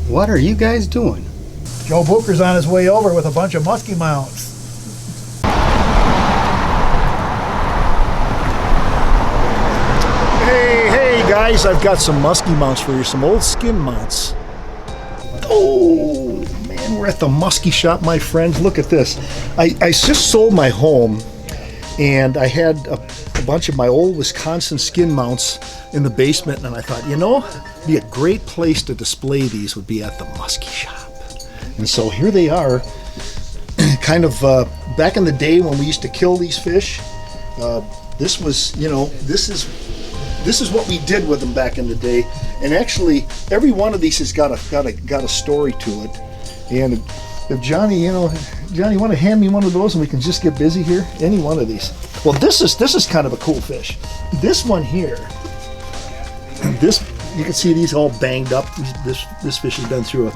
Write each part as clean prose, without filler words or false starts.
What are you guys doing? Joe Bucher's on his way over with a bunch of musky mounts. Hey guys, I've got some musky mounts for you, some old skin mounts. Oh man, we're at the musky shop, my friends. Look at this. I just sold my home and I had a bunch of my old Wisconsin skin mounts in the basement, and I thought, you know, it'd be a great place to display these would be at the musky shop. And so here they are, kind of back in the day when we used to kill these fish. This was, you know, this is what we did with them back in the day. And actually, every one of these has got a story to it. And if Johnny, you want to hand me one of those and we can just get busy here? Any one of these. Well, this is kind of a cool fish. This one here, this, you can see these all banged up. This fish has been through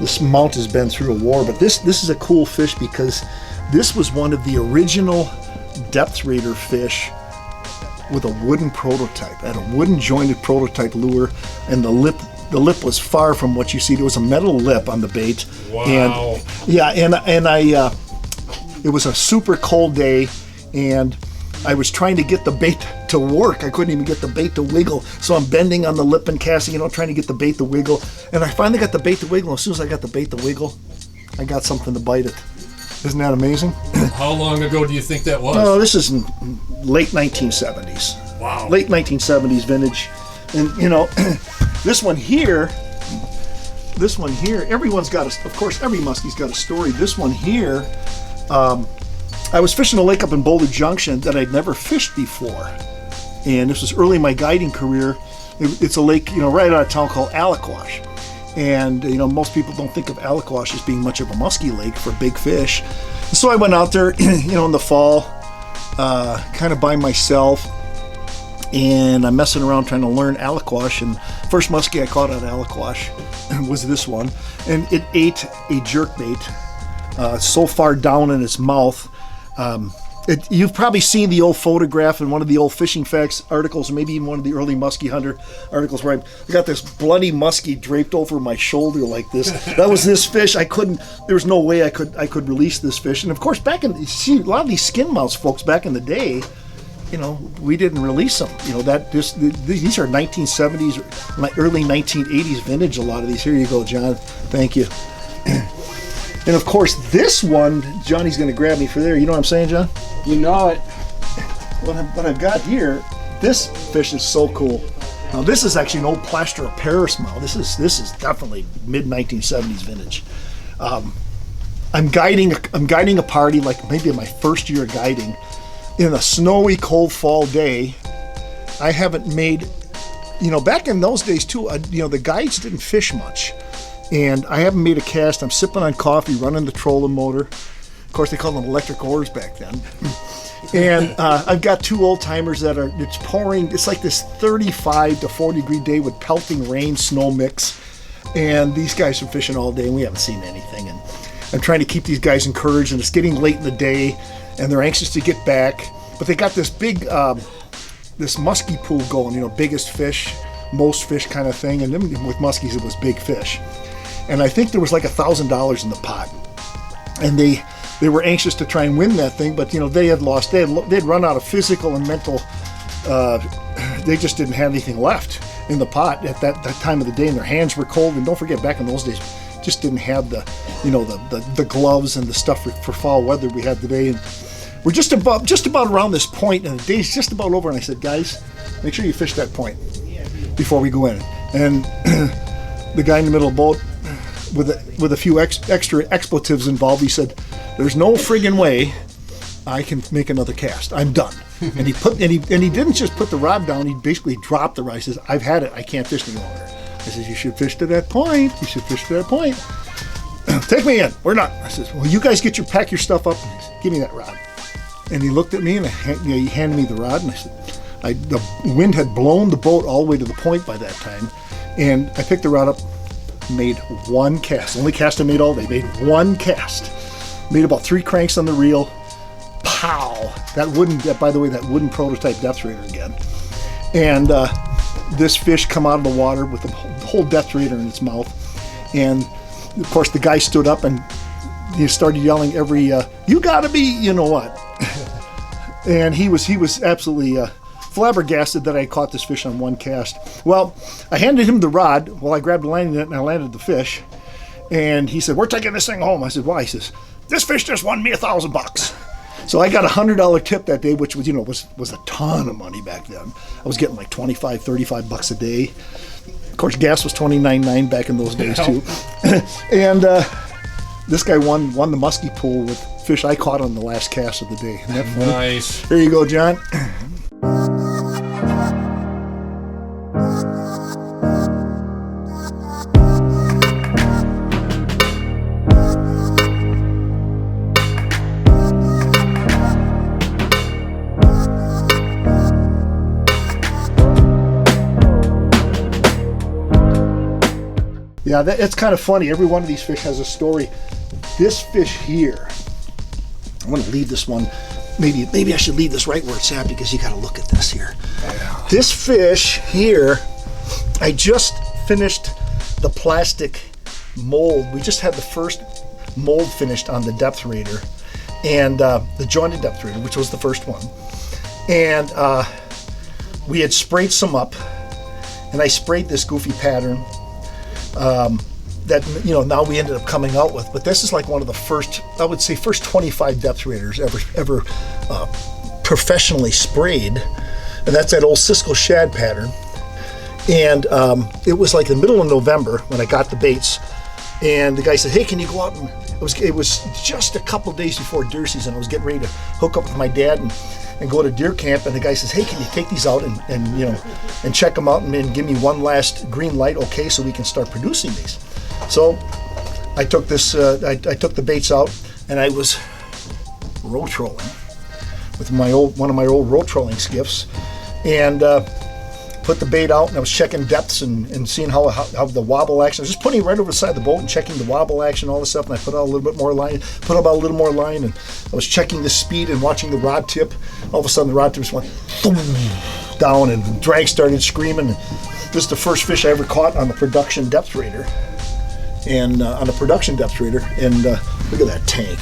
this mount has been through a war. But this is a cool fish because this was one of the original depth raider fish with a wooden prototype. It had a wooden jointed prototype lure, and the lip was far from what you see. There was a metal lip on the bait. Wow. And yeah, and I it was a super cold day, and I was trying to get the bait to work. I couldn't even get the bait to wiggle. So I'm bending on the lip and casting, trying to get the bait to wiggle. And I finally got the bait to wiggle. As soon as I got the bait to wiggle, I got something to bite it. Isn't that amazing? How long ago do you think that was? Oh, this is in late 1970s. Wow. Late 1970s vintage. And this one here, everyone's got of course, every muskie's got a story. This one here, I was fishing a lake up in Boulder Junction that I'd never fished before. And this was early in my guiding career. It's a lake, right out of town called Aleck Wash. And, most people don't think of Aleck Wash as being much of a musky lake for big fish. And so I went out there, in the fall, kind of by myself. And I'm messing around trying to learn Aleck Wash. And first muskie I caught out of Aleck Wash was this one. And it ate a jerkbait so far down in its mouth. You've probably seen the old photograph in one of the old Fishing Facts articles, or maybe even one of the early muskie hunter articles, where I got this bloody muskie draped over my shoulder like this. That was this fish. There was no way I could release this fish. And of course, a lot of these skin mounts folks back in the day, we didn't release them. These are 1970s, early 1980s vintage. A lot of these. Here you go, John. Thank you. And of course, this one, Johnny's going to grab me for there. You know what I'm saying, John? You know it. What I've got here, this fish is so cool. Now, this is actually an old plaster of Paris mount. This is definitely mid 1970s vintage. I'm guiding a party, like maybe in my first year of guiding, in a snowy, cold fall day. I haven't made, back in those days too. The guides didn't fish much. And I haven't made a cast. I'm sipping on coffee, running the trolling motor. Of course, they called them electric oars back then. And I've got two old timers it's pouring. It's like this 35 to 40 degree day with pelting rain, snow mix. And these guys are fishing all day and we haven't seen anything. And I'm trying to keep these guys encouraged, and it's getting late in the day and they're anxious to get back. But they got this big, this musky pool going, biggest fish, most fish kind of thing. And then with muskies, it was big fish. And I think there was like $1,000 in the pot, and they were anxious to try and win that thing, but they had lost. They'd run out of physical and mental. They just didn't have anything left in the pot at that time of the day, and their hands were cold. And don't forget, back in those days, just didn't have the gloves and the stuff for fall weather we had today. And we're just about around this point, and the day's just about over. And I said, guys, make sure you fish that point before we go in. And the guy in the middle of the boat, with a few extra expletives involved, he said, "There's no friggin' way I can make another cast. I'm done." And he didn't just put the rod down. He basically dropped the rod. He says, "I've had it. I can't fish any longer." I says, "You should fish to that point. You should fish to that point. Take me in. We're not." I says, "Well, you guys pack your stuff up. And give me that rod." And he looked at me and he handed me the rod. And I said, the wind had blown the boat all the way to the point by that time, and I picked the rod up. Made one cast. Only cast I made all day. Made one cast. Made about 3 cranks on the reel. Pow! By the way, that wooden prototype depth raider again. And this fish come out of the water with the whole depth raider in its mouth. And of course, the guy stood up and he started yelling you gotta be, you know what. And he was absolutely flabbergasted that I caught this fish on one cast. Well, I handed him the rod. Well, I grabbed the landing net and I landed the fish. And he said, "We're taking this thing home." I said, "Why?" He says, "This fish just won me $1,000." So I got $100 tip that day, which was a ton of money back then. I was getting like $25-$35 a day. Of course, gas was $29.9 back in those days too. And this guy won the muskie pool with fish I caught on the last cast of the day. Isn't that funny? Nice. There you go, John. Yeah, it's kind of funny. Every one of these fish has a story. This fish here, I'm going to leave this one. Maybe I should leave this right where it's at because you got to look at this here. Yeah. This fish here, I just finished the plastic mold. We just had the first mold finished on the depth raider, and the jointed depth raider, which was the first one. And we had sprayed some up, and I sprayed this goofy pattern. That now we ended up coming out with, but this is like one of the first 25 depth raiders ever professionally sprayed, and that's that old Cisco shad pattern. And it was like the middle of November when I got the baits, and the guy said, "Hey, can you go out?" And it was just a couple days before deer season. I was getting ready to hook up with my dad and go to deer camp, and the guy says, "Hey, can you take these out and check them out and give me one last green light, okay, so we can start producing these?" So I took this. I took the baits out, and I was roll trolling with one of my old roll trolling skiffs, and put the bait out, and I was checking depths and seeing how the wobble action. I was just putting it right over the side of the boat and checking the wobble action, all this stuff. And I put out a little bit more line, and I was checking the speed and watching the rod tip. All of a sudden, the rod tip just went down, and the drag started screaming. And this is the first fish I ever caught on the production depth raider, and look at that tank.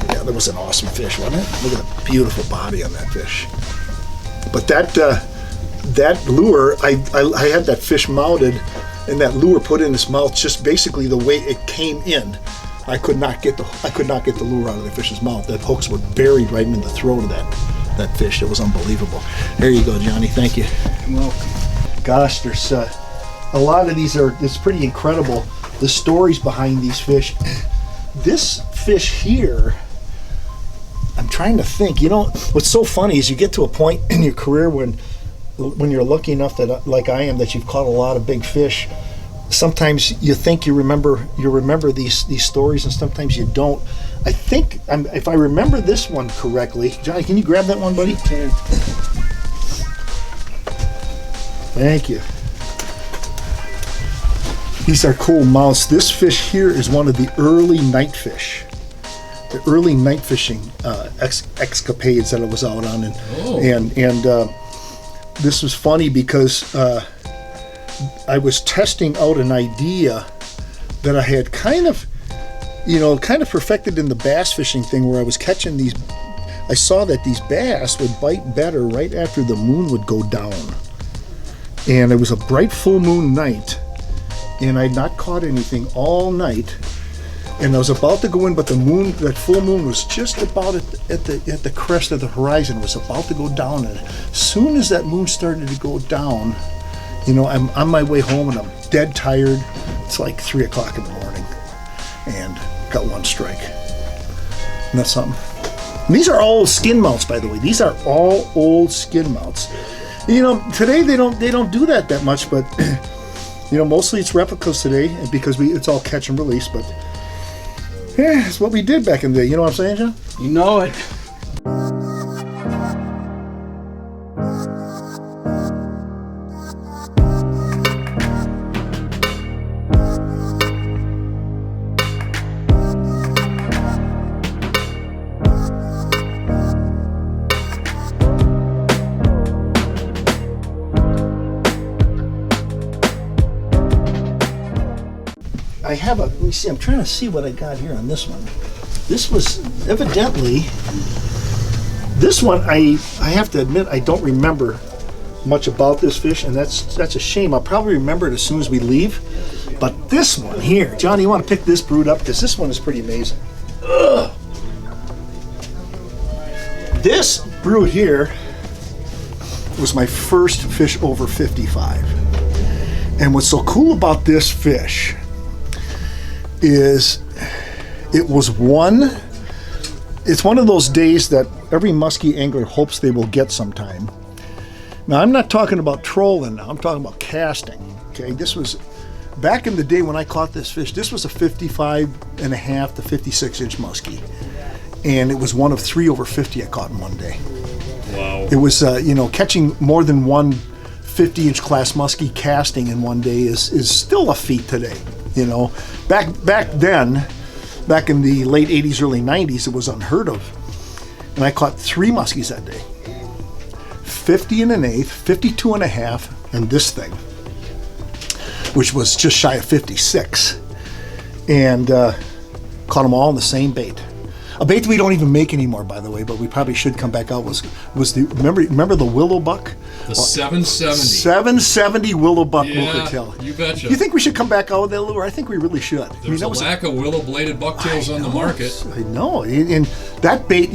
Yeah, that was an awesome fish, wasn't it? Look at the beautiful body on that fish. But that lure, I had that fish mounted, and that lure put in its mouth just basically the way it came in. I could not get the lure out of the fish's mouth. The hooks were buried right in the throat of that fish. It was unbelievable. There you go, Johnny. Thank you. Well, gosh, there's a lot of these it's pretty incredible, the stories behind these fish. This fish here, I'm trying to think. What's so funny is you get to a point in your career when you're lucky enough that, like I am, that you've caught a lot of big fish. Sometimes you think you remember these stories, and sometimes you don't. I think if I remember this one correctly, Johnny, can you grab that one, buddy? Thank you. These are cool mouths. This fish here is one of the early night fish. The early night fishing escapades that I was out on, and this was funny because I was testing out an idea that I had kind of perfected in the bass fishing thing, where I was catching these. I saw that these bass would bite better right after the moon would go down, and it was a bright full moon night, and I'd not caught anything all night. And I was about to go in, but that full moon was just about at the crest of the horizon. It was about to go down, and as soon as that moon started to go down, I'm on my way home, and I'm dead tired. It's like 3 o'clock in the morning, and got one strike. Isn't that something? And these are all skin mounts, by the way. These are all old skin mounts. Today they don't do that much, but mostly it's replicas today, because it's all catch and release, but. Yeah, it's what we did back in the day. You know what I'm saying, John? you know it. I have a, let me see, I'm trying to see what I got here on this one. This was evidently, this one I have to admit I don't remember much about this fish, and that's a shame. I'll probably remember it as soon as we leave. But this one here, Johnny, you want to pick this brood up? Because this one is pretty amazing. Ugh. This brood here was my first fish over 55. And what's so cool about this fish is it's one of those days that every muskie angler hopes they will get sometime. Now, I'm not talking about trolling now, I'm talking about casting. Okay, this was back in the day when I caught this fish. This was a 55.5 to 56 inch muskie, and it was one of 3 over 50 I caught in one day. Wow. It was, catching more than one 50-inch class muskie casting in one day is still a feat today. Back then, back in the late 80s, early 90s, it was unheard of. And I caught 3 muskies that day. 50 and an eighth, 52 and a half, and this thing, which was just shy of 56. And caught them all in the same bait. A bait that we don't even make anymore, by the way, but we probably should come back out, was the, remember the willow buck? The 770. 770 willow buck Yeah, bucktail. you betcha. You think we should come back out with that lure? I think we really should. There's a lack of willow-bladed bucktails on the market. I know. And that bait,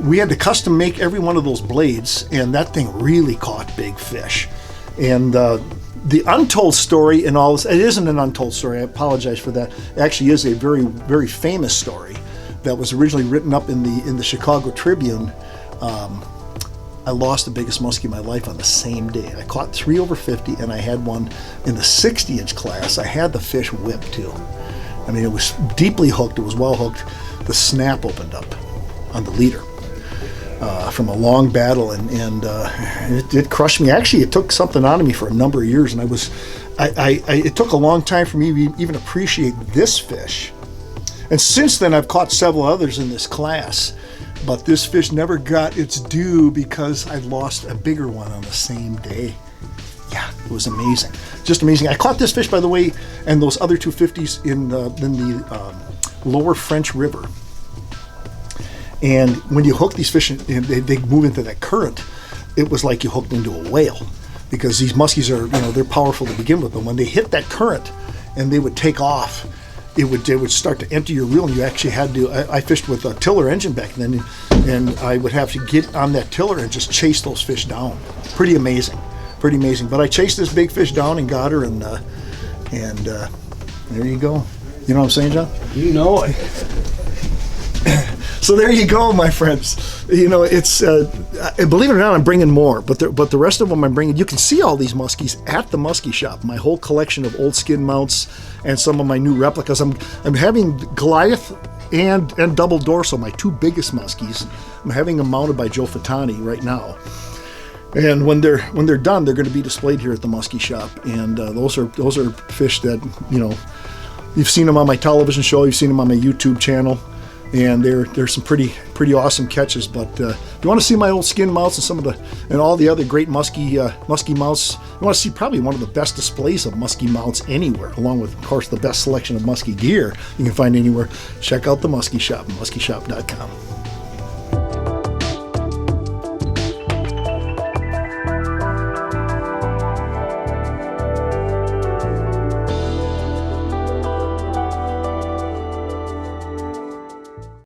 we had to custom make every one of those blades, and that thing really caught big fish. And the untold story in all this, it isn't an untold story, I apologize for that. It actually is a very, very famous story that was originally written up in the Chicago Tribune. I lost the biggest muskie of my life on the same day. I caught 3 over 50, and I had one in the 60-inch class. I had the fish whipped too. I mean, it was deeply hooked. It was well hooked. The snap opened up on the leader from a long battle, and it crushed me. Actually, it took something out of me for a number of years, and it took a long time for me to even appreciate this fish. And since then, I've caught several others in this class, but this fish never got its due because I lost a bigger one on the same day. Yeah, it was amazing. Just amazing. I caught this fish, by the way, and those other 250s in the lower French River. And when you hook these fish, and they move into that current, it was like you hooked into a whale, because these muskies are, they're powerful to begin with, but when they hit that current and they would take off, it would start to empty your reel, and you actually had to, I fished with a tiller engine back then, and I would have to get on that tiller and just chase those fish down. Pretty amazing. But I chased this big fish down and got her, and there you go. You know what I'm saying, John? You know it. So there you go, my friends. It's believe it or not, I'm bringing more, but the rest of them I'm bringing. You can see all these muskies at the Muskie Shop. My whole collection of old skin mounts and some of my new replicas. I'm having Goliath and double dorsal, my 2 biggest muskies. I'm having them mounted by Joe Fatani right now. And when they're done, they're going to be displayed here at the Muskie Shop. And those are fish that you've seen them on my television show, you've seen them on my YouTube channel. And there's some pretty awesome catches. But if you want to see my old skin mounts and all the other great muskie mounts, you want to see probably one of the best displays of muskie mounts anywhere, along with, of course, the best selection of muskie gear you can find anywhere. Check out the Muskie Shop, muskieshop.com.